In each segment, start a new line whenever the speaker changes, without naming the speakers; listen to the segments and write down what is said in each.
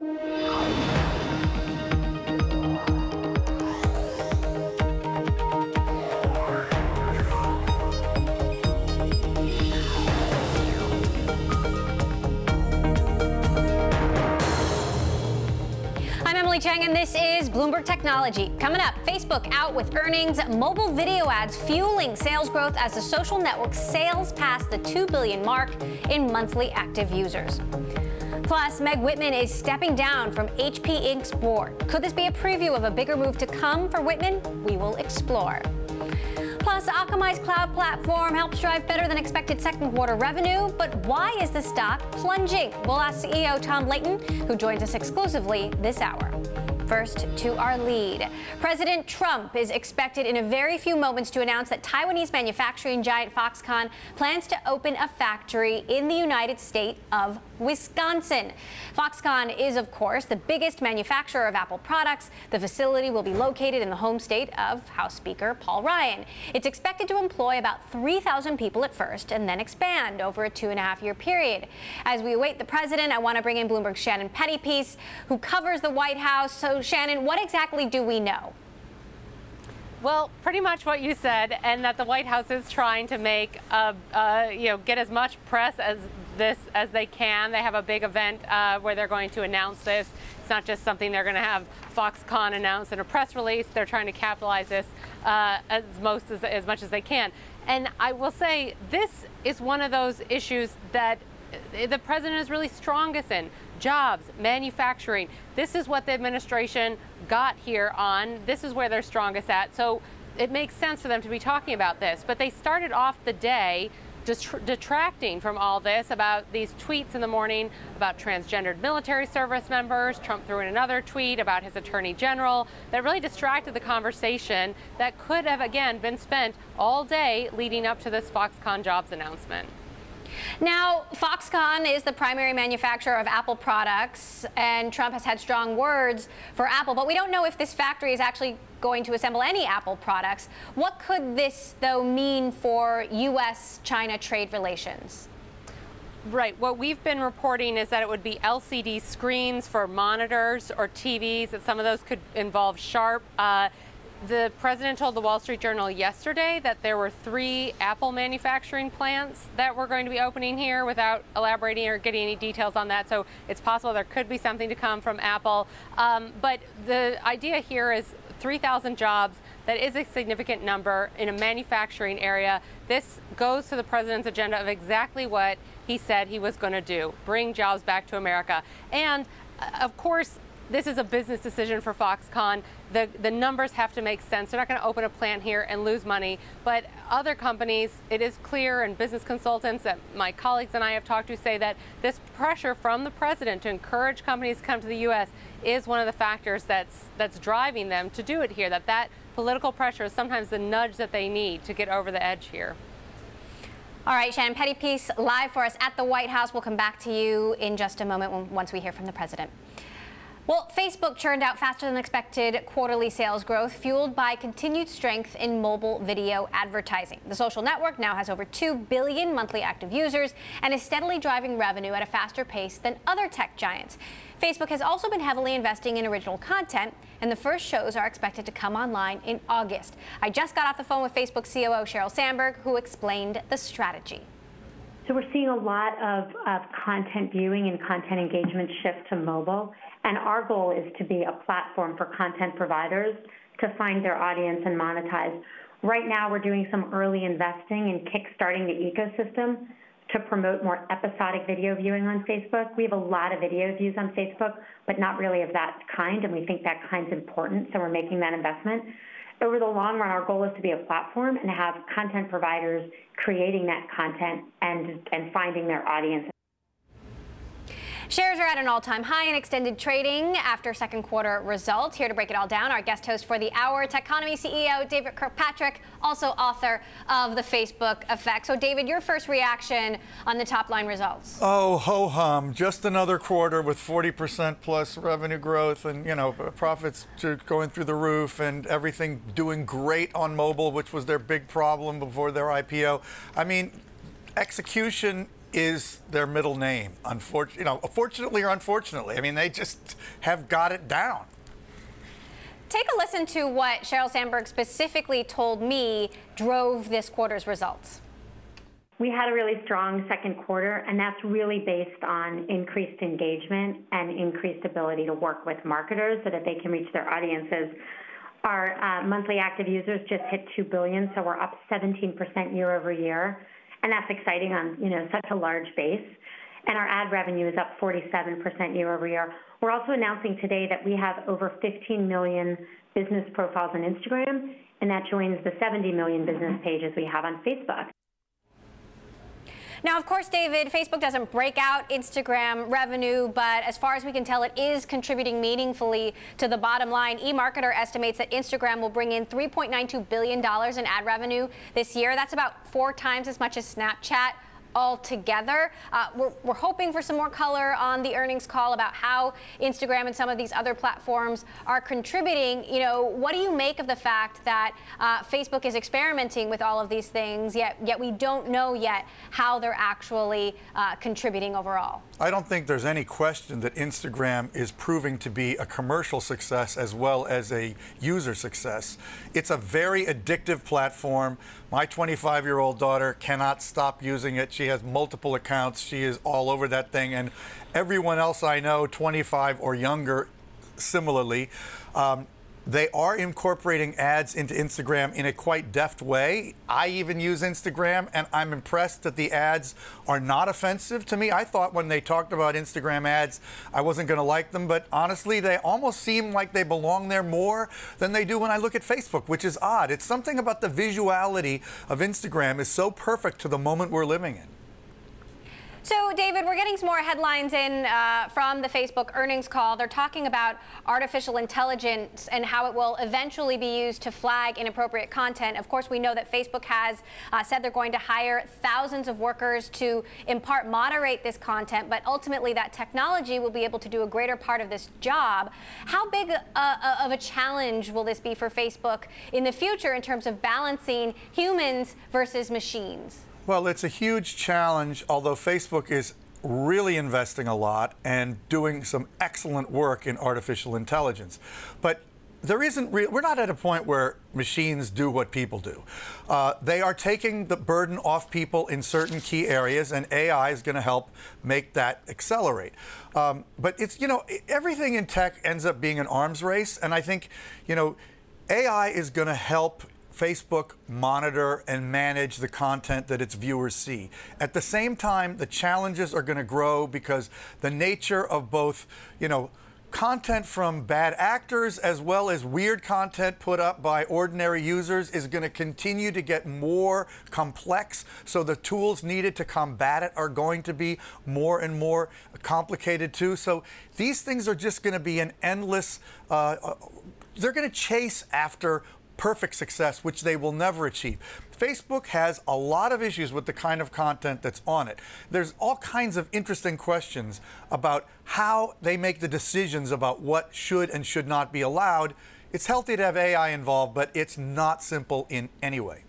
And this is Bloomberg Technology. Coming up, Facebook out with earnings, mobile video ads fueling sales growth as the social network sails past the 2 billion mark in monthly active users. Plus, Meg Whitman is stepping down from HP Inc.'s board. Could this be a preview of a bigger move to come for Whitman? We will explore. Plus, Akamai's cloud platform helps drive better than expected second quarter revenue, but why is the stock plunging? We'll ask CEO Tom Leighton, who joins us exclusively this hour. First, to our lead. President Trump is expected in a very few moments to announce that Taiwanese manufacturing giant Foxconn plans to open a factory in the United States of Wisconsin. Foxconn is, of course, the biggest manufacturer of Apple products. The facility will be located in the home state of House Speaker Paul Ryan. It's expected to employ about 3,000 people at first and then expand over a 2.5-year period. As we await the president, I want to bring in Bloomberg's Shannon Pettypiece, who covers the White House. So, Shannon, what exactly do we know?
Well, pretty much what you said, and that the White House is trying to make, get as much press as they can. They have a big event where they're going to announce this. It's not just something they're going to have Foxconn announce in a press release. They're trying to capitalize this as much as they can. And I will say this is one of those issues that the president is really strongest in. Jobs, manufacturing. This is what the administration got here on. This is where they're strongest at. So it makes sense for them to be talking about this. But they started off the day detracting from all this about these tweets in the morning about transgendered military service members. Trump threw in another tweet about his attorney general that really distracted the conversation that could have, again, been spent all day leading up to this Foxconn jobs announcement.
Now, Foxconn is the primary manufacturer of Apple products, and Trump has had strong words for Apple, but we don't know if this factory is actually going to assemble any Apple products. What could this, though, mean for U.S.-China trade relations?
Right. What we've been reporting is that it would be LCD screens for monitors or TVs, that some of those could involve Sharp. The president told the Wall Street Journal yesterday that there were 3 Apple manufacturing plants that were going to be opening here without elaborating or getting any details on that. So it's possible there could be something to come from Apple. But the idea here is 3,000 jobs. That is a significant number in a manufacturing area. This goes to the president's agenda of exactly what he said he was going to do, bring jobs back to America. And of course, this is a business decision for Foxconn. The numbers have to make sense. They're not going to open a plant here and lose money. But other companies, it is clear, and business consultants that my colleagues and I have talked to say that this pressure from the president to encourage companies to come to the U.S. is one of the factors that's driving them to do it here, that political pressure is sometimes the nudge that they need to get over the edge here.
All right, Shannon Pettypiece live for us at the White House. We'll come back to you in just a moment once we hear from the president. Well, Facebook churned out faster than expected quarterly sales growth, fueled by continued strength in mobile video advertising. The social network now has over 2 billion monthly active users and is steadily driving revenue at a faster pace than other tech giants. Facebook has also been heavily investing in original content, and the first shows are expected to come online in August. I just got off the phone with Facebook COO Sheryl Sandberg, who explained the strategy.
So we're seeing a lot of content viewing and content engagement shift to mobile. And our goal is to be a platform for content providers to find their audience and monetize. Right now, we're doing some early investing in kickstarting the ecosystem to promote more episodic video viewing on Facebook. We have a lot of video views on Facebook, but not really of that kind, and we think that kind's important, so we're making that investment. Over the long run, our goal is to be a platform and have content providers creating that content and finding their audience.
Shares are at an all-time high in extended trading after second quarter results. Here to break it all down, our guest host for the hour, Techonomy CEO David Kirkpatrick, also author of The Facebook Effect. So, David, your first reaction on the top-line results?
Oh, ho-hum. Just another quarter with 40% plus revenue growth and, profits going through the roof and everything doing great on mobile, which was their big problem before their IPO. I mean, execution is their middle name. Fortunately or unfortunately. I mean, they just have got it down.
Take a listen to what Sheryl Sandberg specifically told me drove this quarter's results.
We had a really strong second quarter, and that's really based on increased engagement and increased ability to work with marketers so that they can reach their audiences. Our monthly active users just hit 2 billion, so we're up 17% year over year, and that's exciting on such a large base. And our ad revenue is up 47% year over year. We're also announcing today that we have over 15 million business profiles on Instagram, and that joins the 70 million business pages we have on Facebook.
Now, of course, David, Facebook doesn't break out Instagram revenue, but as far as we can tell, it is contributing meaningfully to the bottom line. eMarketer estimates that Instagram will bring in $3.92 billion in ad revenue this year. That's about 4 times as much as Snapchat altogether. We're hoping for some more color on the earnings call about how Instagram and some of these other platforms are contributing. What do you make of the fact that Facebook is experimenting with all of these things, yet we don't know yet how they're actually contributing overall?
I don't think there's any question that Instagram is proving to be a commercial success as well as a user success. It's a very addictive platform. My 25-year-old daughter cannot stop using it. She has multiple accounts. She is all over that thing. And everyone else I know, 25 or younger, similarly. They are incorporating ads into Instagram in a quite deft way. I even use Instagram, and I'm impressed that the ads are not offensive to me. I thought when they talked about Instagram ads, I wasn't going to like them, but honestly, they almost seem like they belong there more than they do when I look at Facebook, which is odd. It's something about the visuality of Instagram is so perfect to the moment we're living in.
So, David, we're getting some more headlines in from the Facebook earnings call. They're talking about artificial intelligence and how it will eventually be used to flag inappropriate content. Of course, we know that Facebook has said they're going to hire thousands of workers to, in part, moderate this content, but ultimately that technology will be able to do a greater part of this job. How big of a challenge will this be for Facebook in the future in terms of balancing humans versus machines?
Well, it's a huge challenge, although Facebook is really investing a lot and doing some excellent work in artificial intelligence. But we're not at a point where machines do what people do. They are taking the burden off people in certain key areas, and AI is going to help make that accelerate. But it's, everything in tech ends up being an arms race, and I think, AI is going to help Facebook monitor and manage the content that its viewers see. At the same time, the challenges are going to grow because the nature of both, content from bad actors as well as weird content put up by ordinary users is going to continue to get more complex. So the tools needed to combat it are going to be more and more complicated too. So these things are just going to be an endless, they're going to chase after perfect success, which they will never achieve. Facebook has a lot of issues with the kind of content that's on it. There's all kinds of interesting questions about how they make the decisions about what should and should not be allowed. It's healthy to have AI involved, but it's not simple in any way.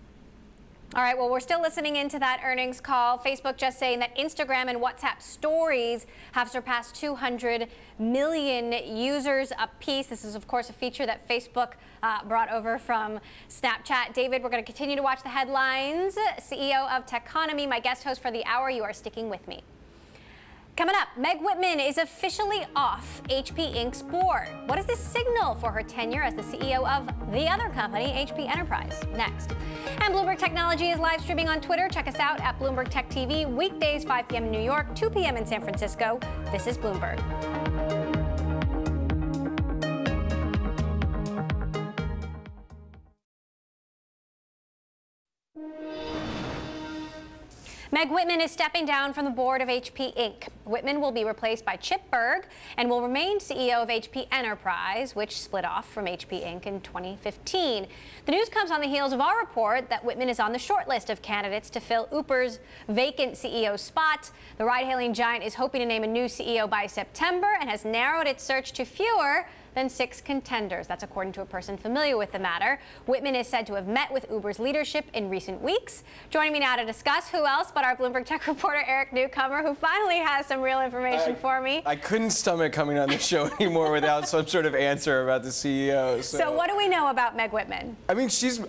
All right, well, we're still listening into that earnings call. Facebook just saying that Instagram and WhatsApp stories have surpassed 200 million users apiece. This is, of course, a feature that Facebook brought over from Snapchat. David, we're going to continue to watch the headlines. CEO of Techonomy, my guest host for the hour. You are sticking with me. Coming up, Meg Whitman is officially off HP Inc.'s board. What does this signal for her tenure as the CEO of the other company, HP Enterprise? Next. And Bloomberg Technology is live streaming on Twitter. Check us out at Bloomberg Tech TV, weekdays 5 p.m. in New York, 2 p.m. in San Francisco. This is Bloomberg. Meg Whitman is stepping down from the board of HP Inc. Whitman will be replaced by Chip Bergh and will remain CEO of HP Enterprise, which split off from HP Inc. in 2015. The news comes on the heels of our report that Whitman is on the short list of candidates to fill Uber's vacant CEO spot. The ride-hailing giant is hoping to name a new CEO by September and has narrowed its search to fewer than 6 contenders. That's according to a person familiar with the matter. Whitman is said to have met with Uber's leadership in recent weeks. Joining me now to discuss who else but our Bloomberg Tech reporter Eric Newcomer, who finally has some real information for me.
I couldn't stomach coming on the show anymore without some sort of answer about the CEO.
So what do we know about Meg Whitman?
I mean, she's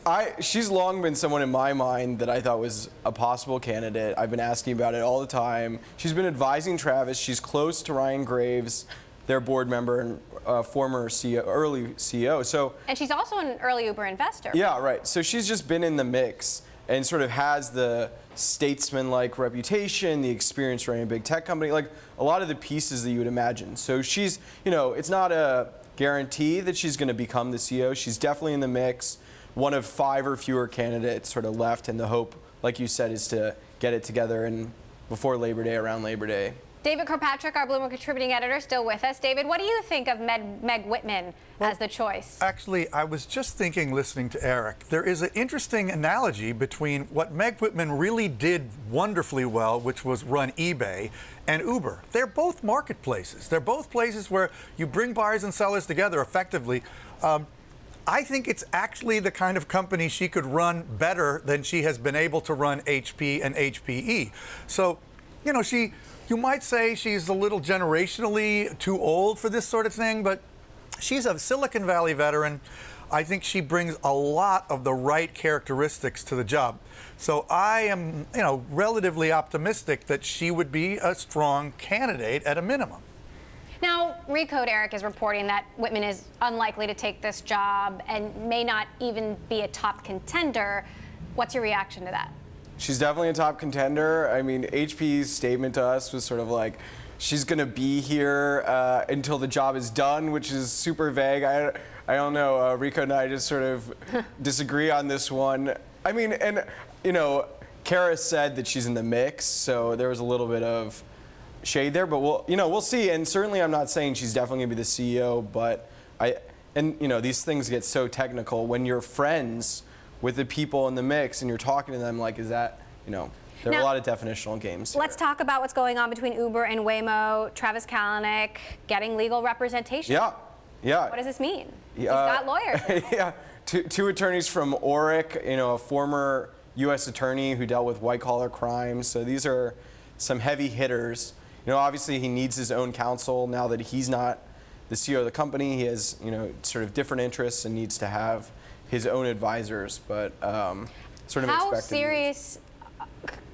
long been someone in my mind that I thought was a possible candidate. I've been asking about it all the time. She's been advising Travis. She's close to Ryan Graves, their board member and former CEO, early CEO.
And she's also an early Uber investor.
Yeah, right. So she's just been in the mix and sort of has the statesman-like reputation, the experience running a big tech company, like a lot of the pieces that you would imagine. So she's, it's not a guarantee that she's going to become the CEO. She's definitely in the mix. One of 5 or fewer candidates sort of left, and the hope, like you said, is to get it together and before Labor Day, around Labor Day.
David Kirkpatrick, our Bloomberg contributing editor, still with us. David, what do you think of Meg Whitman as the choice?
Actually, I was just thinking, listening to Eric, there is an interesting analogy between what Meg Whitman really did wonderfully well, which was run eBay, and Uber. They're both marketplaces. They're both places where you bring buyers and sellers together effectively. I think it's actually the kind of company she could run better than she has been able to run HP and HPE. So, you might say she's a little generationally too old for this sort of thing, but she's a Silicon Valley veteran. I think she brings a lot of the right characteristics to the job. So I am, relatively optimistic that she would be a strong candidate at a minimum.
Now, Recode, Eric, is reporting that Whitman is unlikely to take this job and may not even be a top contender. What's your reaction to that?
She's definitely a top contender. I mean, HP's statement to us was sort of like, she's going to be here until the job is done, which is super vague. I don't know. Rico and I just sort of disagree on this one. I mean, and, Kara said that she's in the mix, so there was a little bit of shade there, but we'll see. And certainly I'm not saying she's definitely going to be the CEO, but these things get so technical when you're friends with the people in the mix and you're talking to them, like, is that, there are a lot of definitional games here.
Let's talk about what's going on between Uber and Waymo. Travis Kalanick getting legal representation.
Yeah.
What does this mean? He's got lawyers.
Yeah, two attorneys from Oric, a former U.S. attorney who dealt with white-collar crimes. So these are some heavy hitters. Obviously he needs his own counsel now that he's not the CEO of the company. He has, sort of different interests and needs to have his own advisors, but sort of
How
expected.
serious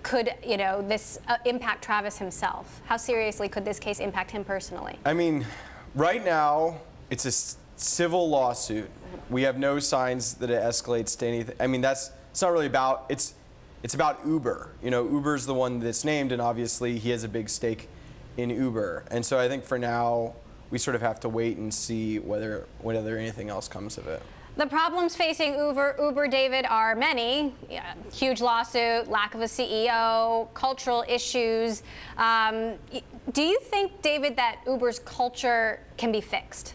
could, this impact Travis himself? How seriously could this case impact him personally? I
mean, right now, it's a civil lawsuit. We have no signs that it escalates to anything. I mean, it's not really about, it's about Uber. Uber's the one that's named, and obviously he has a big stake in Uber. And so I think for now, we sort of have to wait and see whether anything else comes of it.
The problems facing Uber, David, are many. Huge lawsuit, lack of a CEO, cultural issues. Do you think, David, that Uber's culture can be fixed?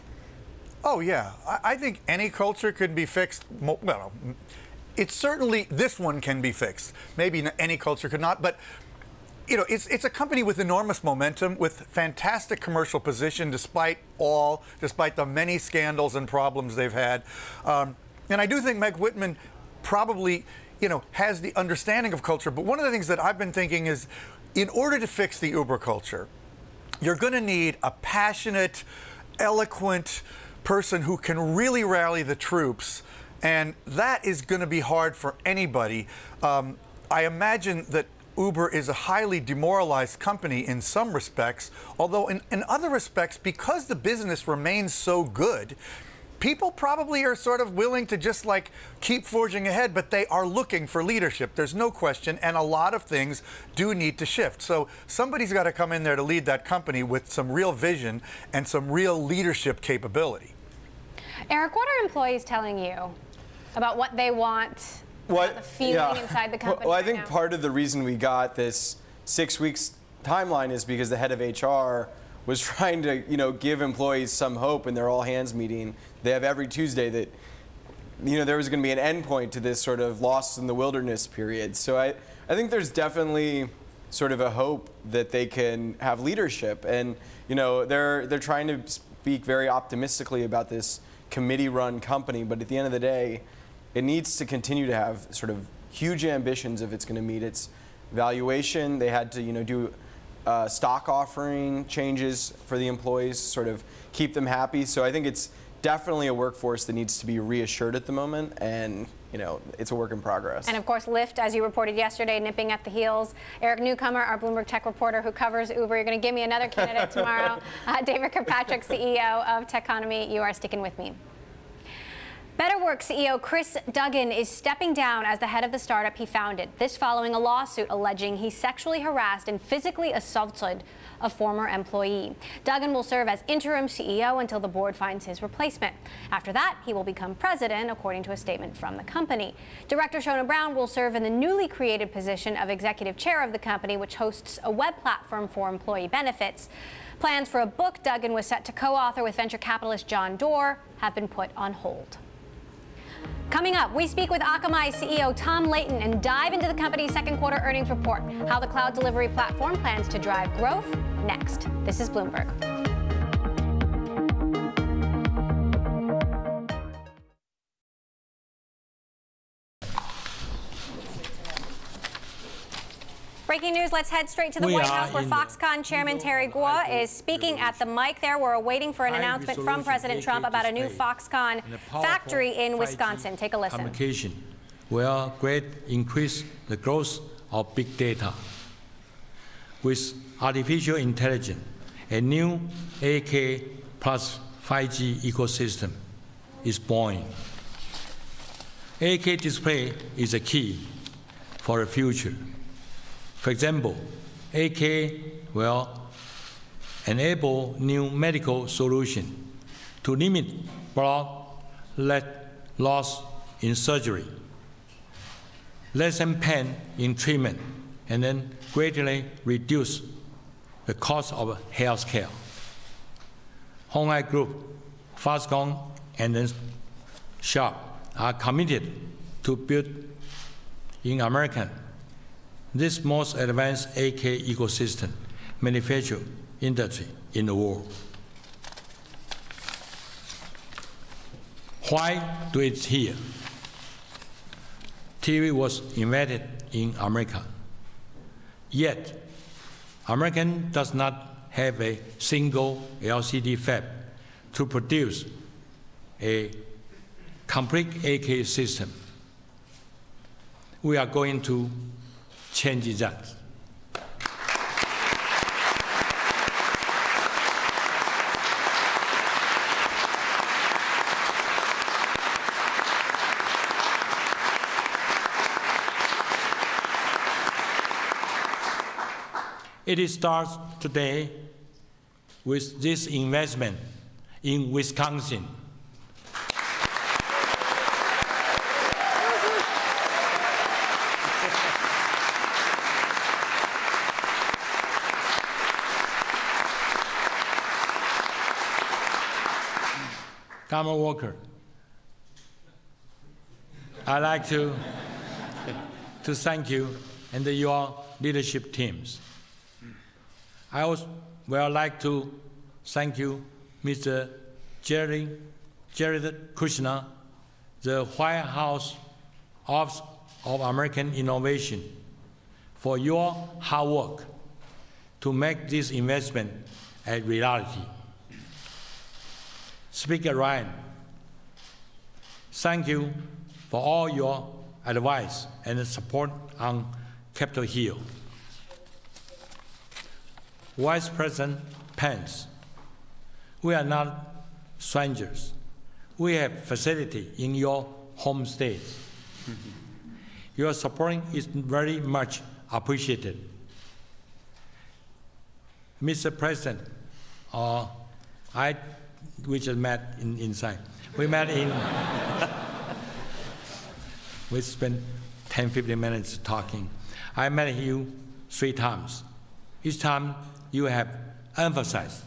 Oh, yeah. I think any culture could be fixed. Well, it's certainly, this one can be fixed. Maybe any culture could not, but it's a company with enormous momentum, with fantastic commercial position, despite the many scandals and problems they've had. And I do think Meg Whitman probably, has the understanding of culture. But one of the things that I've been thinking is, in order to fix the Uber culture, you're going to need a passionate, eloquent person who can really rally the troops. And that is going to be hard for anybody. I imagine that Uber is a highly demoralized company in some respects, although in other respects, because the business remains so good, people probably are sort of willing to just keep forging ahead, but they are looking for leadership. There's no question, and a lot of things do need to shift. So somebody's got to come in there to lead that company with some real vision and some real leadership capability.
Eric, what are employees telling you about what they want? The feeling inside the company.
Well, I think part of the reason we got this 6 weeks timeline is because the head of HR was trying to, give employees some hope in their all-hands meeting. They have every Tuesday that, there was going to be an end point to this sort of lost in the wilderness period. So I think there's definitely sort of a hope that they can have leadership, and they're trying to speak very optimistically about this committee-run company, but at the end of the day, it needs to continue to have sort of huge ambitions if it's going to meet its valuation. They had to, do stock offering changes for the employees, sort of keep them happy. So I think it's definitely a workforce that needs to be reassured at the moment, and it's a work in progress.
And of course, Lyft, as you reported yesterday, nipping at the heels. Eric Newcomer, our Bloomberg tech reporter who covers Uber, you're going to give me another candidate tomorrow. David Kirkpatrick, CEO of Techonomy, you are sticking with me. BetterWorks CEO Chris Duggan is stepping down as the head of the startup he founded. This following a lawsuit alleging he sexually harassed and physically assaulted a former employee. Duggan will serve as interim CEO until the board finds his replacement. After that, he will become president, according to a statement from the company. Director Shona Brown will serve in the newly created position of executive chair of the company, which hosts a web platform for employee benefits. Plans for a book Duggan was set to co-author with venture capitalist John Doerr have been put on hold. Coming up, we speak with Akamai CEO Tom Leighton and dive into the company's second quarter earnings report, how the cloud delivery platform plans to drive growth next. This is Bloomberg. Breaking news, let's head straight to the White House where Foxconn Chairman Terry Gou is speaking at the mic there. We're awaiting for an announcement from President Trump about a new Foxconn factory in Wisconsin. Take a listen.
Communication will greatly increase the growth of big data. With artificial intelligence, a new 8K plus 5G ecosystem is born. 8K display is a key for the future. For example, 8K will enable new medical solutions to limit blood loss in surgery, lessen pain in treatment, and then greatly reduce the cost of health care. Honghai Group, Foxconn, and then Sharp are committed to build in America this most advanced 8K ecosystem manufacturing industry in the world. Why do it here? TV was invented in America. Yet, America does not have a single LCD fab to produce a complete 8K system. We are going to change that. It starts today with this investment in Wisconsin. Government worker, I'd like to thank you and your leadership teams. I also would like to thank you, Mr. Jared Kushner, the White House Office of American Innovation, for your hard work to make this investment a reality. Speaker Ryan, thank you for all your advice and support on Capitol Hill. Vice President Pence, we are not strangers. We have facility in your home state. Your support is very much appreciated. Mr. President, we just met inside. We met in, we spent 10-15 minutes talking. I met you 3 times. Each time you have emphasized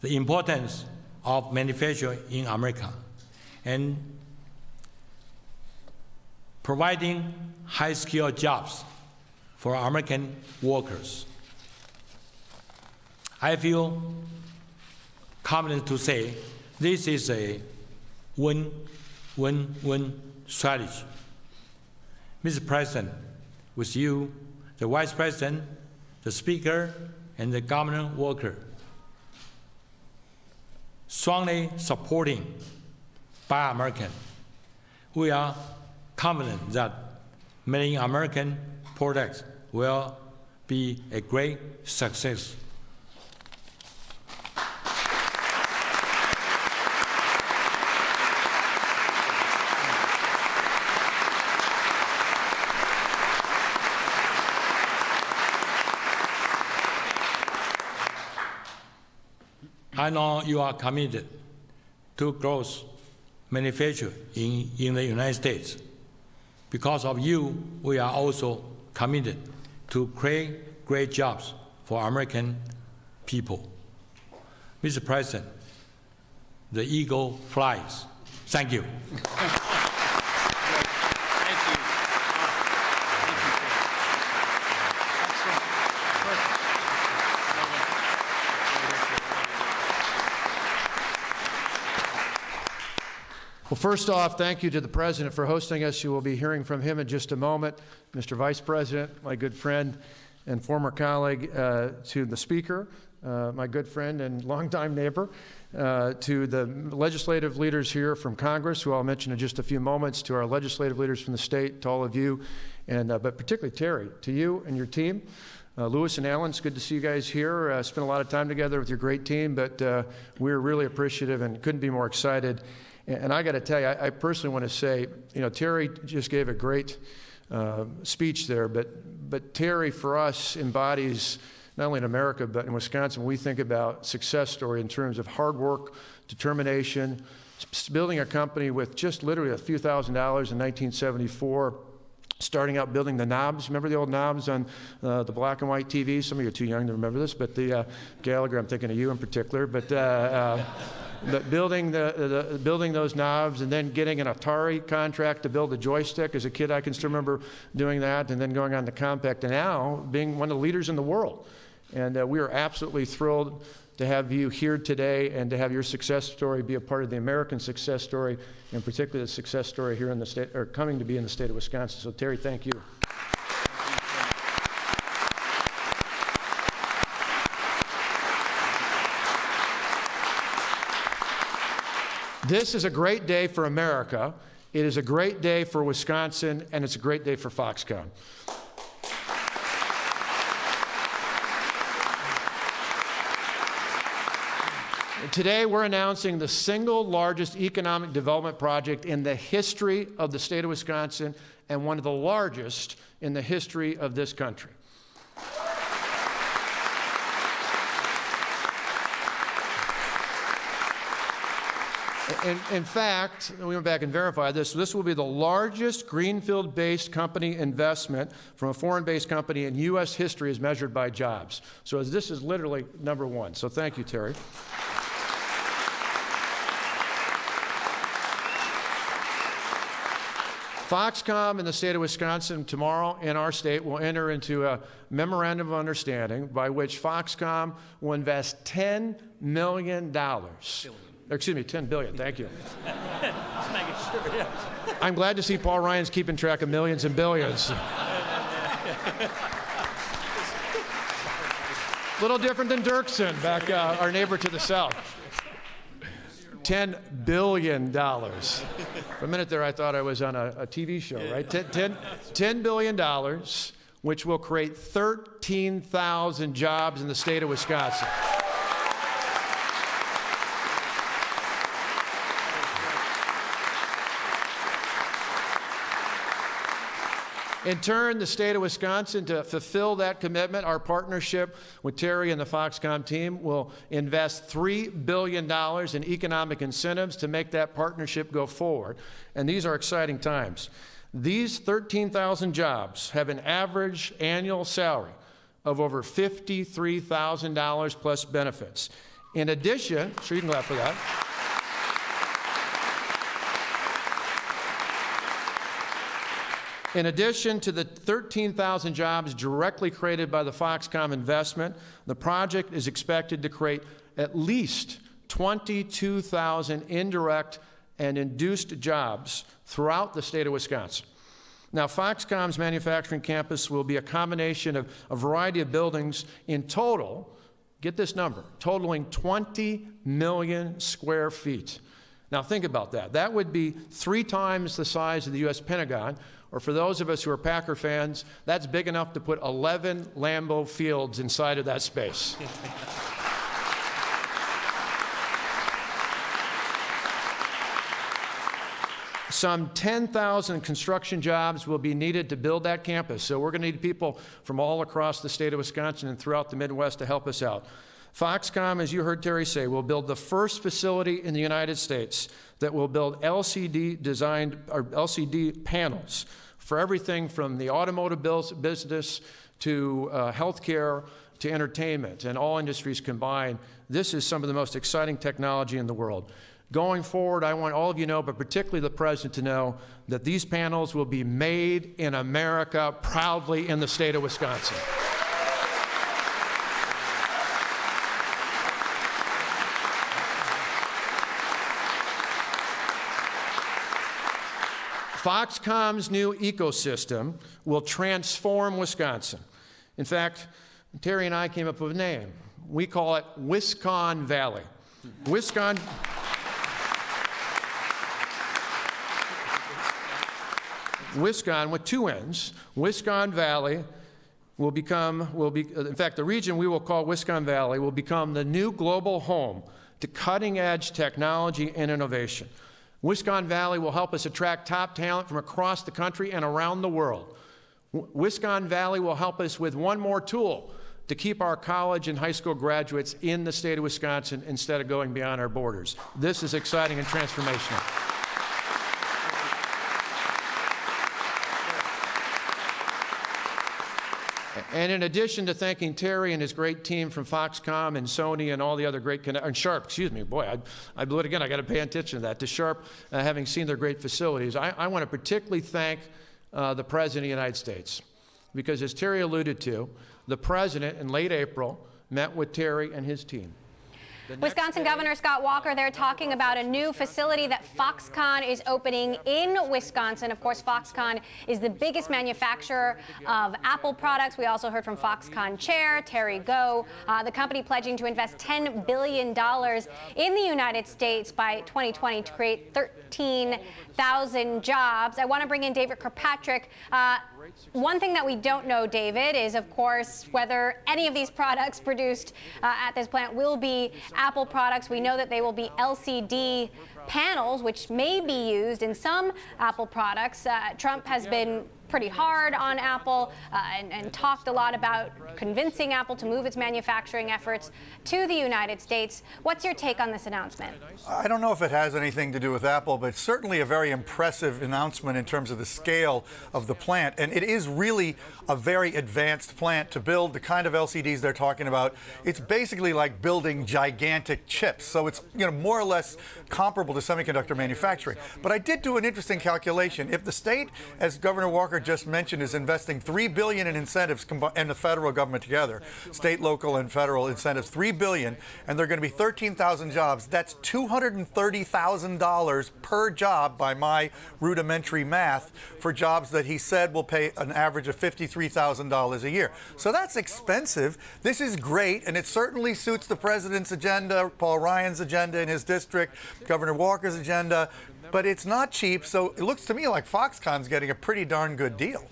the importance of manufacturing in America and providing high-skilled jobs for American workers. I feel confident to say this is a win-win-win strategy. Mr. President, with you, the Vice President, the Speaker, and the government worker, strongly supporting Buy American, we are confident that many American products will be a great success. I know you are committed to growth manufacturing in the United States. Because of you, we are also committed to create great jobs for American people. Mr. President, the eagle flies. Thank you.
Well, first off, thank you to the President for hosting us. You will be hearing from him in just a moment. Mr. Vice President, my good friend and former colleague, to the Speaker, my good friend and longtime neighbor, to the legislative leaders here from Congress, who I'll mention in just a few moments, to our legislative leaders from the state, to all of you, and but particularly Terry, to you and your team. Louis and Alan, it's good to see you guys here. Spent a lot of time together with your great team, but we're really appreciative and couldn't be more excited. And I got to tell you, I personally want to say, you know, Terry just gave a great speech there, but Terry, for us, embodies not only in America, but in Wisconsin, when we think about success story in terms of hard work, determination, building a company with just literally a few $1,000s in 1974, starting out building the knobs. Remember the old knobs on the black and white TV? Some of you are too young to remember this, but the Gallagher, I'm thinking of you in particular, but building those knobs and then getting an Atari contract to build a joystick. As a kid, I can still remember doing that, and then going on to Compaq, and now being one of the leaders in the world. And we are absolutely thrilled to have you here today and to have your success story be a part of the American success story, and particularly the success story here in the state, or coming to be in the state of Wisconsin. So Terry, thank you. This is a great day for America. It is a great day for Wisconsin, and it's a great day for Foxconn. Today, we're announcing the single largest economic development project in the history of the state of Wisconsin, and one of the largest in the history of this country. In fact, we went back and verified this. This will be the largest greenfield-based company investment from a foreign-based company in U.S. history as measured by jobs. So this is literally number one. So thank you, Terry. Foxconn in the state of Wisconsin tomorrow in our state will enter into a memorandum of understanding by which Foxconn will invest $10 million. Excuse me, $10 billion, thank you. Just making sure, yeah. I'm glad to see Paul Ryan's keeping track of millions and billions. A little different than Dirksen, back our neighbor to the south. $10 billion. For a minute there, I thought I was on a TV show, right? $10 billion, which will create 13,000 jobs in the state of Wisconsin. In turn, the state of Wisconsin, to fulfill that commitment, our partnership with Terry and the Foxconn team will invest $3 billion in economic incentives to make that partnership go forward. And these are exciting times. These 13,000 jobs have an average annual salary of over $53,000 plus benefits. In addition, sure you can clap for that. In addition to the 13,000 jobs directly created by the Foxconn investment, the project is expected to create at least 22,000 indirect and induced jobs throughout the state of Wisconsin. Now, Foxconn's manufacturing campus will be a combination of a variety of buildings in total, get this number, totaling 20 million square feet. Now, think about that. That would be 3 times the size of the U.S. Pentagon, or for those of us who are Packer fans, that's big enough to put 11 Lambeau Fields inside of that space. Some 10,000 construction jobs will be needed to build that campus. So we're going to need people from all across the state of Wisconsin and throughout the Midwest to help us out. Foxconn, as you heard Terry say, will build the first facility in the United States that will build LCD panels for everything from the automotive business to healthcare to entertainment and all industries combined. This is some of the most exciting technology in the world. Going forward, I want all of you to know, but particularly the President to know, that these panels will be made in America, proudly in the state of Wisconsin. Foxconn's new ecosystem will transform Wisconsin. In fact, Terry and I came up with a name. We call it Wisconn Valley. Wisconn with 2 N's. Wisconn Valley in fact, the region we will call Wisconn Valley will become the new global home to cutting-edge technology and innovation. Wisconn Valley will help us attract top talent from across the country and around the world. Wisconn Valley will help us with one more tool to keep our college and high school graduates in the state of Wisconsin instead of going beyond our borders. This is exciting and transformational. And in addition to thanking Terry and his great team from Foxconn and Sony and all the other great, and Sharp, excuse me, boy, I blew it again. I got to pay attention to that. To Sharp, having seen their great facilities, I want to particularly thank the President of the United States, because as Terry alluded to, the President in late April met with Terry and his team.
Wisconsin Governor Scott Walker, they're talking about a new facility that Foxconn is opening in Wisconsin. Of course, Foxconn is the biggest manufacturer of Apple products. We also heard from Foxconn Chair Terry Go, the company pledging to invest $10 billion in the United States by 2020 to create 13,000 jobs. I want to bring in David Kirkpatrick. One thing that we don't know, David, is, of course, whether any of these products produced at this plant will be Apple products. We know that they will be LCD panels, which may be used in some Apple products. Trump has been pretty hard on Apple and talked a lot about convincing Apple to move its manufacturing efforts to the United States. What's your take on this announcement?
I don't know if it has anything to do with Apple, but certainly a very impressive announcement in terms of the scale of the plant. And it is really a very advanced plant to build the kind of LCDs they're talking about. It's basically like building gigantic chips. So it's, more or less comparable to semiconductor manufacturing. But I did do an interesting calculation. If the state, as Governor Walker just mentioned, is investing $3 billion in incentives, and the federal government together, state, local, and federal incentives, $3 billion, and there are going to be 13,000 jobs. That's $230,000 per job by my rudimentary math for jobs that he said will pay an average of $53,000 a year. So that's expensive. This is great, and it certainly suits the president's agenda, Paul Ryan's agenda in his district, Governor Walker's agenda. But it's not cheap, so it looks to me like Foxconn's getting a pretty darn good deal.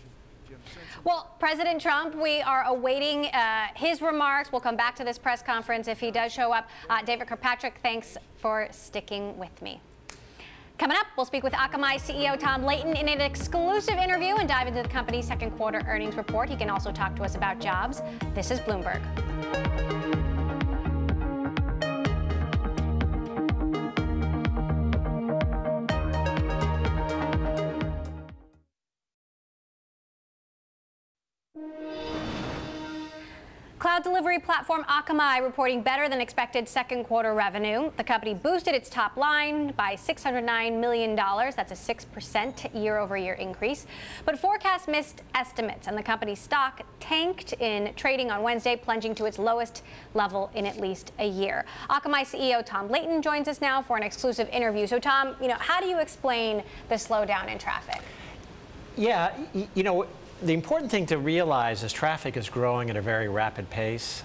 Well, President Trump, we are awaiting his remarks. We'll come back to this press conference if he does show up. David Kirkpatrick, thanks for sticking with me. Coming up, we'll speak with Akamai CEO Tom Leighton in an exclusive interview and dive into the company's second quarter earnings report. He can also talk to us about jobs. This is Bloomberg. Cloud delivery platform Akamai reporting better than expected second quarter revenue. The company boosted its top line by $609 million. That's a 6% year-over-year increase. But forecasts missed estimates, and the company's stock tanked in trading on Wednesday, plunging to its lowest level in at least a year. Akamai CEO Tom Leighton joins us now for an exclusive interview. So, Tom, how do you explain the slowdown in traffic?
Yeah, the important thing to realize is traffic is growing at a very rapid pace.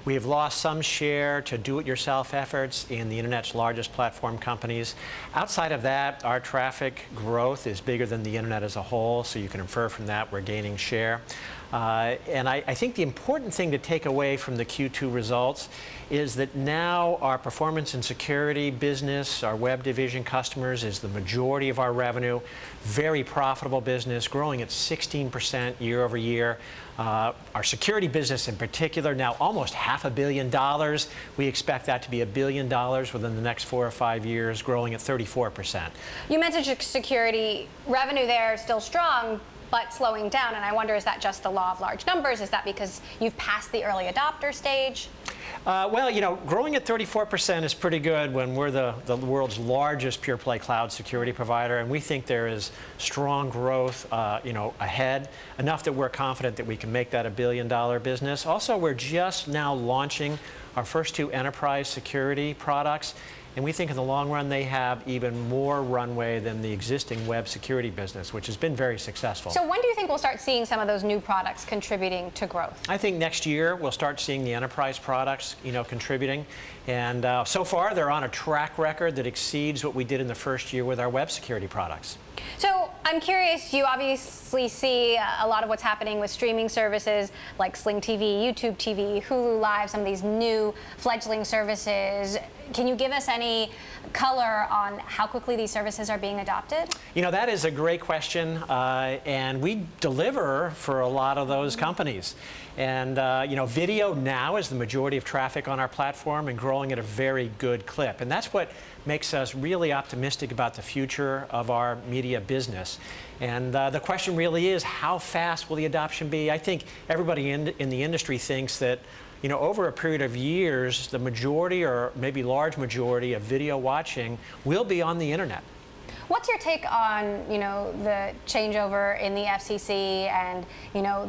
We have lost some share to do-it-yourself efforts in the Internet's largest platform companies. Outside of that, our traffic growth is bigger than the Internet as a whole, so you can infer from that we're gaining share. And I think the important thing to take away from the Q2 results is that now our performance and security business, our web division customers, is the majority of our revenue. Very profitable business, growing at 16% year over year. Our security business in particular, now almost $500 million. We expect that to be $1 billion within the next 4 or 5 years, growing at 34%.
You mentioned security revenue there is still strong, but slowing down, and I wonder, is that just the law of large numbers? Is that because you've passed the early adopter stage?
Well, growing at 34% is pretty good when we're the world's largest pure-play cloud security provider, and we think there is strong growth, ahead, enough that we're confident that we can make that $1 billion business. Also, we're just now launching our first 2 enterprise security products, and we think in the long run they have even more runway than the existing web security business, which has been very successful.
So when do you think we'll start seeing some of those new products contributing to growth?
I think next year we'll start seeing the enterprise products, contributing. And so far they're on a track record that exceeds what we did in the first year with our web security products.
So I'm curious, you obviously see a lot of what's happening with streaming services like Sling TV, YouTube TV, Hulu Live, some of these new fledgling services. Can you give us any color on how quickly these services are being adopted?
That is a great question, and we deliver for a lot of those companies. And video now is the majority of traffic on our platform and growing at a very good clip. And that's what makes us really optimistic about the future of our media business. And the question really is, how fast will the adoption be? I think everybody in the industry thinks that over a period of years, the majority or maybe large majority of video watching will be on the Internet.
What's your take on, the changeover in the FCC and,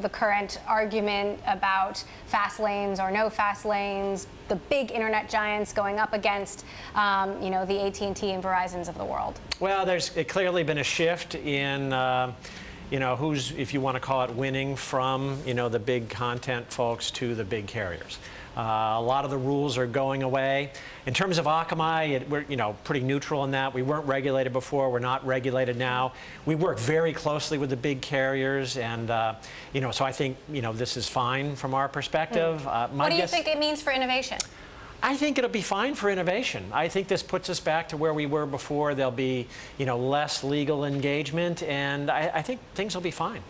the current argument about fast lanes or no fast lanes, the big internet giants going up against, the AT&T and Verizons of the world? Well,
there's clearly been a shift in who's, if you want to call it, winning from, the big content folks to the big carriers. A lot of the rules are going away. In terms of Akamai, we're pretty neutral in that. We weren't regulated before. We're not regulated now. We work very closely with the big carriers, and so I think this is fine from our perspective.
What do you think it means for innovation?
I think it'll be fine for innovation. I think this puts us back to where we were before. There'll be less legal engagement, and I think things will be fine.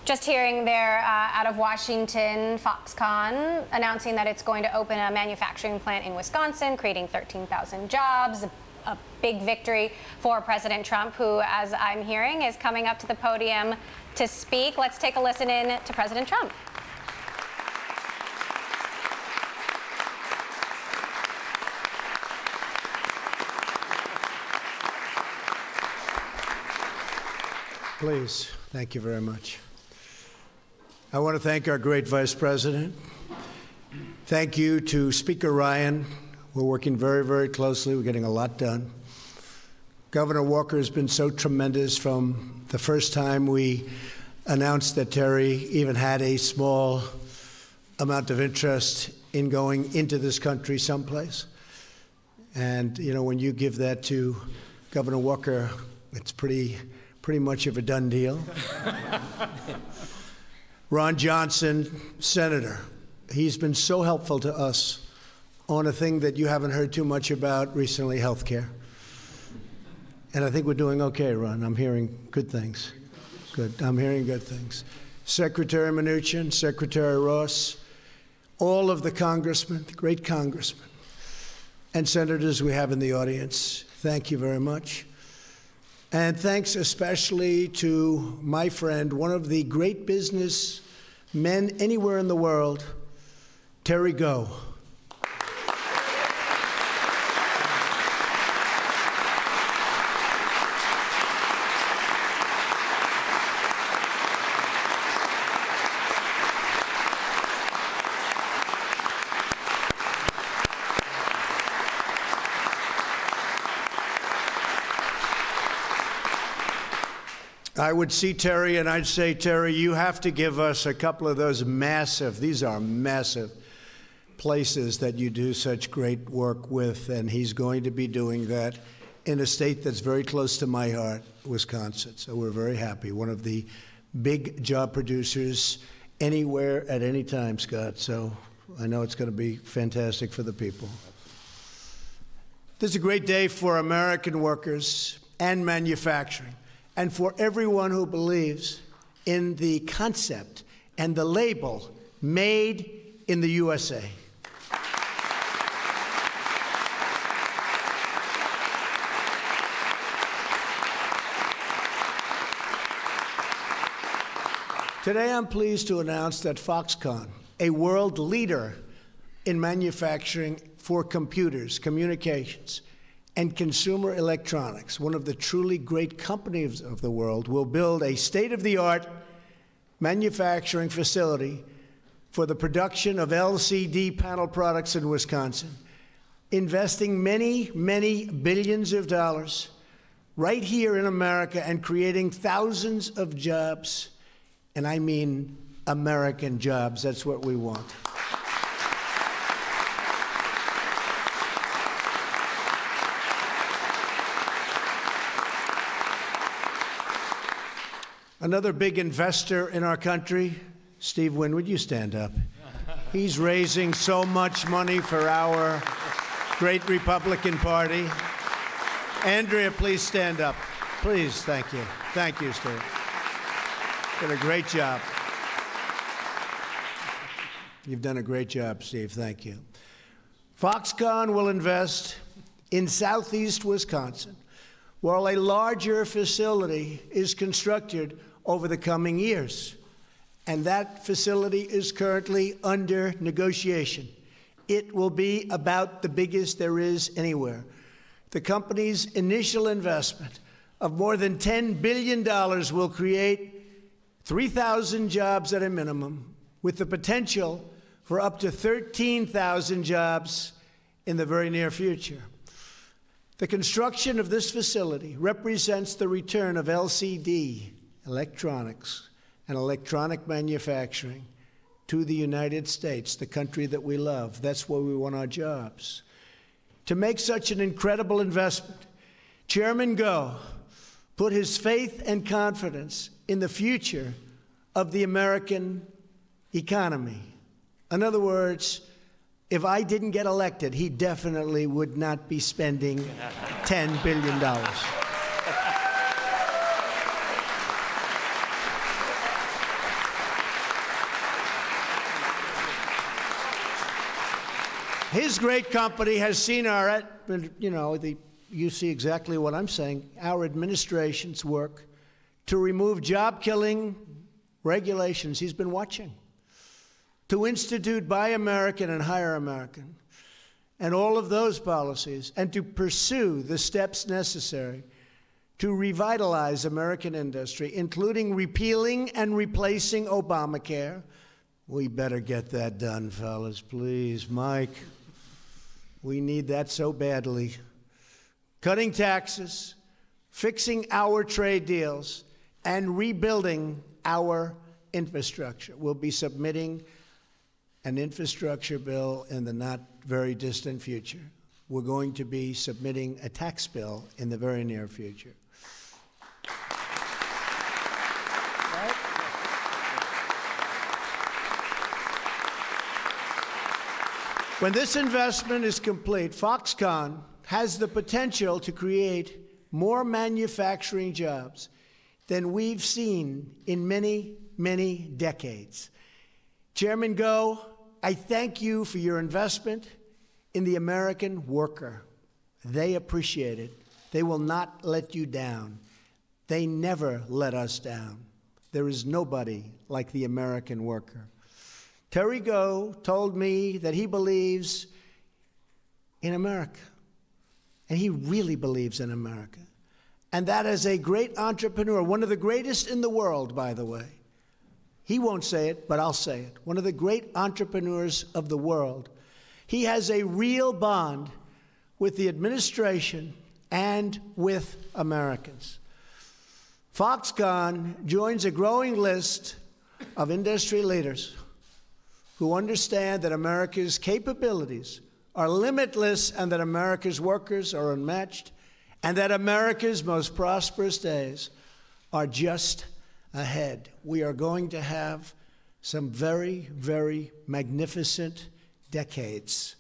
Just hearing there out of Washington, Foxconn announcing that it's going to open a manufacturing plant in Wisconsin, creating 13,000 jobs, a big victory for President Trump, who, as I'm hearing, is coming up to the podium to speak. Let's take a listen in to President Trump.
Please, thank you very much. I want to thank our great Vice President. Thank you to Speaker Ryan. We're working very, very closely. We're getting a lot done. Governor Walker has been so tremendous from the first time we announced that Terry even had a small amount of interest in going into this country someplace. And, when you give that to Governor Walker, it's pretty much of a done deal. Ron Johnson, Senator, he's been so helpful to us on a thing that you haven't heard too much about recently, health care. And I think we're doing okay, Ron. I'm hearing good things. Good. I'm hearing good things. Secretary Mnuchin, Secretary Ross, all of the congressmen, the great congressmen, and senators we have in the audience, thank you very much. And thanks especially to my friend, one of the great business men anywhere in the world, Terry Go. I would see Terry and I'd say, Terry, you have to give us a couple of those these are massive places that you do such great work with, and he's going to be doing that in a state that's very close to my heart, Wisconsin. So we're very happy. One of the big job producers anywhere at any time, Scott. So I know it's going to be fantastic for the people. This is a great day for American workers and manufacturing, and for everyone who believes in the concept and the label, made in the USA. Today, I'm pleased to announce that Foxconn, a world leader in manufacturing for computers, communications, and consumer electronics, one of the truly great companies of the world, will build a state-of-the-art manufacturing facility for the production of LCD panel products in Wisconsin, investing many, many billions of dollars right here in America and creating thousands of jobs. And I mean American jobs. That's what we want. Another big investor in our country, Steve Wynn, would you stand up? He's raising so much money for our great Republican Party. Andrea, please stand up. Please, thank you. Thank you, Steve. Did a great job. You've done a great job, Steve. Thank you. Foxconn will invest in southeast Wisconsin, while a larger facility is constructed over the coming years. And that facility is currently under negotiation. It will be about the biggest there is anywhere. The company's initial investment of more than $10 billion will create 3,000 jobs at a minimum, with the potential for up to 13,000 jobs in the very near future. The construction of this facility represents the return of LCD, electronics, and electronic manufacturing to the United States, the country that we love. That's where we want our jobs. To make such an incredible investment, Chairman Go put his faith and confidence in the future of the American economy. In other words, if I didn't get elected, he definitely would not be spending $10 billion. His great company has seen our, you see exactly what I'm saying, our administration's work to remove job-killing regulations he's been watching, to institute Buy American and Hire American, and all of those policies, and to pursue the steps necessary to revitalize American industry, including repealing and replacing Obamacare. We better get that done, fellas, please. Mike, we need that so badly. Cutting taxes, fixing our trade deals, and rebuilding our infrastructure. We'll be submitting an infrastructure bill in the not very distant future. We're going to be submitting a tax bill in the very near future. When this investment is complete, Foxconn has the potential to create more manufacturing jobs than we've seen in many, many decades. Chairman Go, I thank you for your investment in the American worker. They appreciate it. They will not let you down. They never let us down. There is nobody like the American worker. Terry Goh told me that he believes in America, and he really believes in America. And that as a great entrepreneur, one of the greatest in the world, by the way, he won't say it, but I'll say it, one of the great entrepreneurs of the world, he has a real bond with the administration and with Americans. Foxconn joins a growing list of industry leaders who understand that America's capabilities are limitless and that America's workers are unmatched and that America's most prosperous days are just ahead. We are going to have some very, very magnificent decades.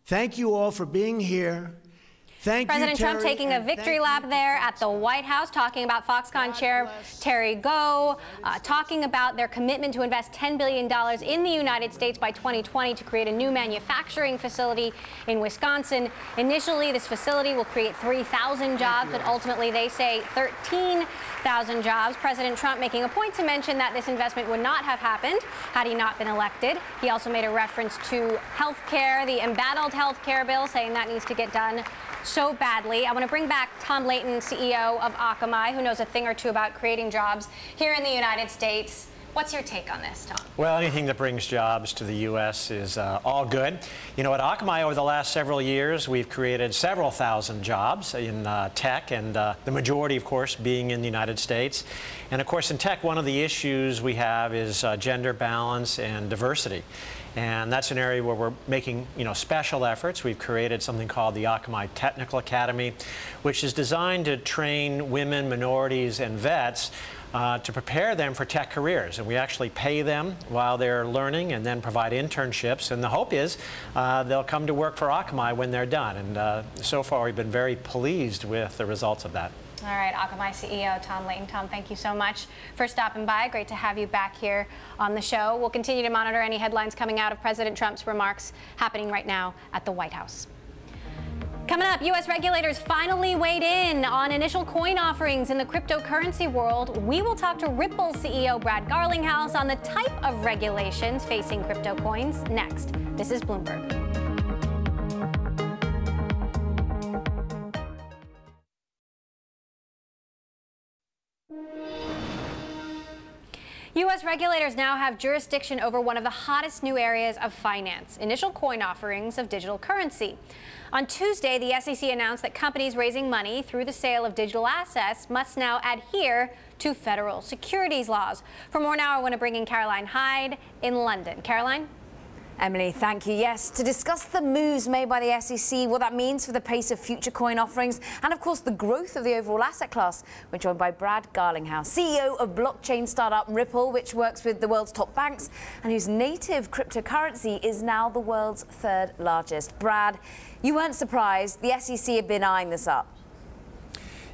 Thank you all for being here. Thank
President
you,
Trump
Terry,
taking a victory lap there at the White House, talking about Foxconn chair Terry Goh, talking about their commitment to invest $10 billion in the United States by 2020 to create a new manufacturing facility in Wisconsin. Initially, this facility will create 3,000 jobs, but ultimately they say 13,000 jobs. President Trump making a point to mention that this investment would not have happened had he not been elected. He also made a reference to health care, the embattled health care bill, saying that needs to get done so badly. I want to bring back Tom Leighton, CEO of Akamai, who knows a thing or two about creating jobs here in the United States. What's your take on this, Tom?
Well, anything that brings jobs to the U.S. is all good. You know, at Akamai over the last several years, we've created several thousand jobs in tech, and the majority, of course, being in the United States. And, of course, in tech, one of the issues we have is gender balance and diversity. And that's an area where we're making, special efforts. We've created something called the Akamai Technical Academy, which is designed to train women, minorities, and vets to prepare them for tech careers. And we actually pay them while they're learning and then provide internships. And the hope is they'll come to work for Akamai when they're done. And so far, we've been very pleased with the results of that.
All right, Akamai CEO Tom Leighton. Tom, thank you so much for stopping by. Great to have you back here on the show. We'll continue to monitor any headlines coming out of President Trump's remarks happening right now at the White House. Coming up, U.S. regulators finally weighed in on initial coin offerings in the cryptocurrency world. We will talk to Ripple CEO Brad Garlinghouse on the type of regulations facing crypto coins next. This is Bloomberg. U.S. regulators now have jurisdiction over one of the hottest new areas of finance, initial coin offerings of digital currency. On Tuesday, the SEC announced that companies raising money through the sale of digital assets must now adhere to federal securities laws. For more now, I want to bring in Caroline Hyde in London. Caroline?
Emily, thank you. Yes, to discuss the moves made by the SEC, what that means for the pace of future coin offerings, and of course the growth of the overall asset class, we're joined by Brad Garlinghouse, CEO of blockchain startup Ripple, which works with the world's top banks and whose native cryptocurrency is now the world's third largest. Brad, you weren't surprised. The SEC had been eyeing this up.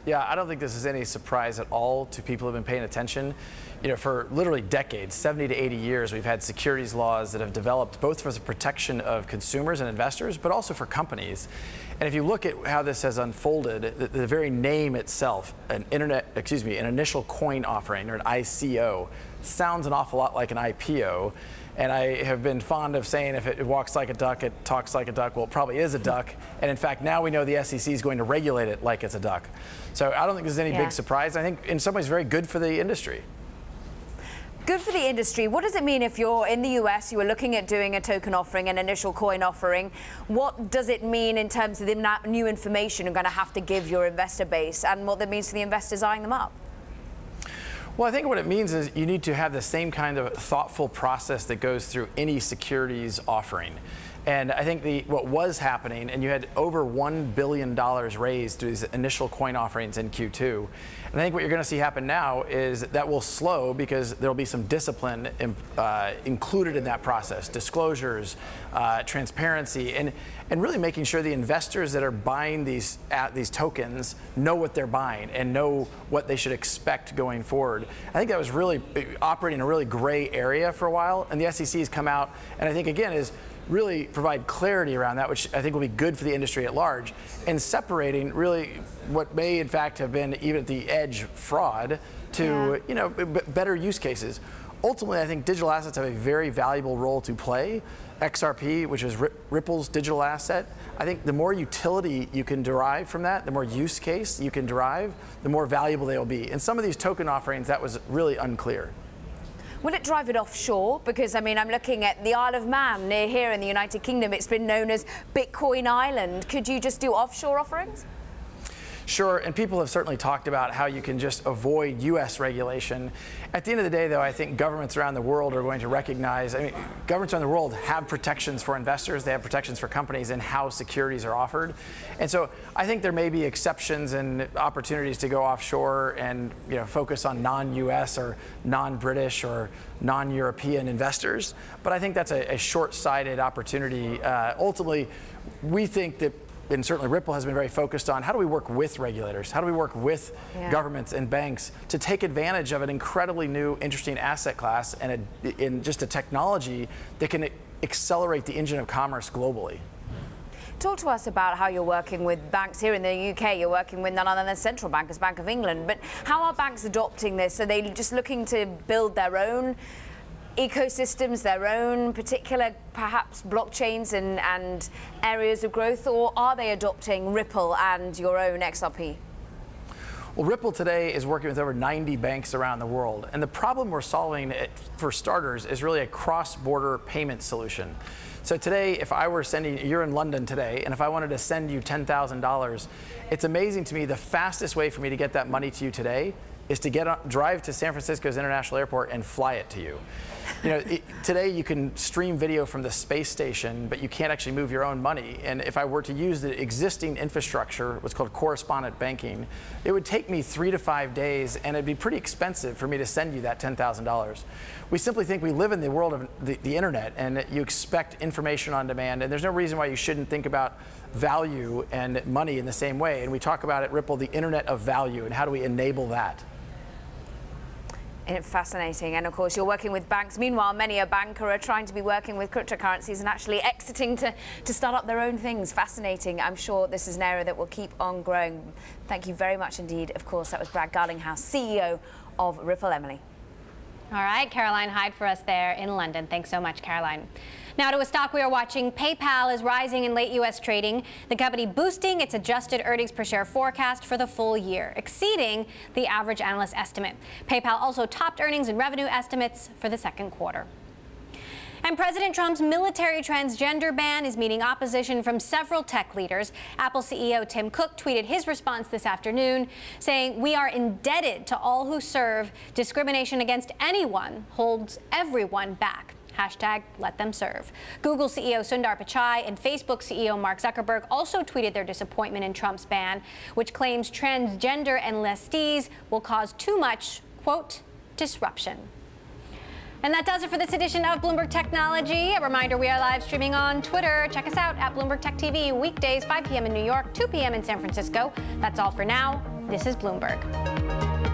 Yeah, I don't think this is any surprise at all to people who have been paying attention. For literally decades, 70 to 80 years, we've had securities laws that have developed both for the protection of consumers and investors, but also for companies. And if you look at how this has unfolded, the very name itself, an initial coin offering, or an ICO, sounds an awful lot like an IPO. And I have been fond of saying if it walks like a duck, it talks like a duck. Well, it probably is a duck. And in fact, now we know the SEC is going to regulate it like it's a duck. So I don't think there's any big surprise. I think in some ways very good for the industry.
Good for the industry. What does it mean if you're in the US, you were looking at doing a token offering, an initial coin offering? What does it mean in terms of the new information you're going to have to give your investor base and what that means for the investors eyeing them up?
Well, I think what it means is you need to have the same kind of thoughtful process that goes through any securities offering. And I think what was happening, and you had over $1 billion raised through these initial coin offerings in Q2. And I think what you're going to see happen now is that will slow because there'll be some discipline included in that process, disclosures, transparency, and really making sure the investors that are buying these tokens know what they're buying and know what they should expect going forward. I think that was really operating in a really gray area for a while, and the SEC has come out, and I think again is really provide clarity around that, which I think will be good for the industry at large, and separating really what may in fact have been even at the edge fraud to better use cases. Ultimately, I think digital assets have a very valuable role to play. XRP, which is Ripple's digital asset, I think the more utility you can derive from that, the more use case you can derive, the more valuable they will be. In some of these token offerings, that was really unclear.
Will it drive it offshore? Because, I mean, I'm looking at the Isle of Man near here in the United Kingdom. It's been known as Bitcoin Island. Could you just do offshore offerings?
Sure, and people have certainly talked about how you can just avoid U.S. regulation. At the end of the day, though, I think governments around the world are going to recognize, governments around the world have protections for investors, they have protections for companies and how securities are offered. And so I think there may be exceptions and opportunities to go offshore and focus on non-U.S. or non-British or non-European investors. But I think that's a short-sighted opportunity. Ultimately, we think that, and certainly Ripple has been very focused on, how do we work with regulators? How do we work with governments and banks to take advantage of an incredibly new, interesting asset class and in just a technology that can accelerate the engine of commerce globally?
Talk to us about how you're working with banks here in the UK. You're working with none other than central bankers, Bank of England. But how are banks adopting this? Are they just looking to build their own ecosystems, their own particular, perhaps, blockchains and areas of growth, or are they adopting Ripple and your own XRP?
Well, Ripple today is working with over 90 banks around the world. And the problem we're solving, for starters, is really a cross-border payment solution. So today, if I were you're in London today, and if I wanted to send you $10,000, it's amazing to me the fastest way for me to get that money to you today is to drive to San Francisco's International Airport and fly it to you. Today you can stream video from the space station, but you can't actually move your own money. And if I were to use the existing infrastructure, what's called correspondent banking, it would take me 3 to 5 days, and it'd be pretty expensive for me to send you that $10,000. We simply think we live in the world of the internet, and you expect information on demand, and there's no reason why you shouldn't think about value and money in the same way. And we talk about at Ripple the internet of value, and how do we enable that?
Fascinating. And of course, you're working with banks. Meanwhile, many a banker are trying to be working with cryptocurrencies and actually exiting to start up their own things. Fascinating. I'm sure this is an area that will keep on growing. Thank you very much indeed. Of course, that was Brad Garlinghouse, CEO of Ripple. Emily.
All right, Caroline Hyde for us there in London. Thanks so much, Caroline. Now to a stock we are watching. PayPal is rising in late U.S. trading. The company boosting its adjusted earnings per share forecast for the full year, exceeding the average analyst estimate. PayPal also topped earnings and revenue estimates for the second quarter. And President Trump's military transgender ban is meeting opposition from several tech leaders. Apple CEO Tim Cook tweeted his response this afternoon, saying, "We are indebted to all who serve. Discrimination against anyone holds everyone back. Hashtag let them serve." Google CEO Sundar Pichai and Facebook CEO Mark Zuckerberg also tweeted their disappointment in Trump's ban, which claims transgender enlistees will cause too much, quote, disruption. And that does it for this edition of Bloomberg Technology. A reminder, we are live streaming on Twitter. Check us out at Bloomberg Tech TV, weekdays 5 p.m. in New York, 2 p.m. in San Francisco. That's all for now. This is Bloomberg.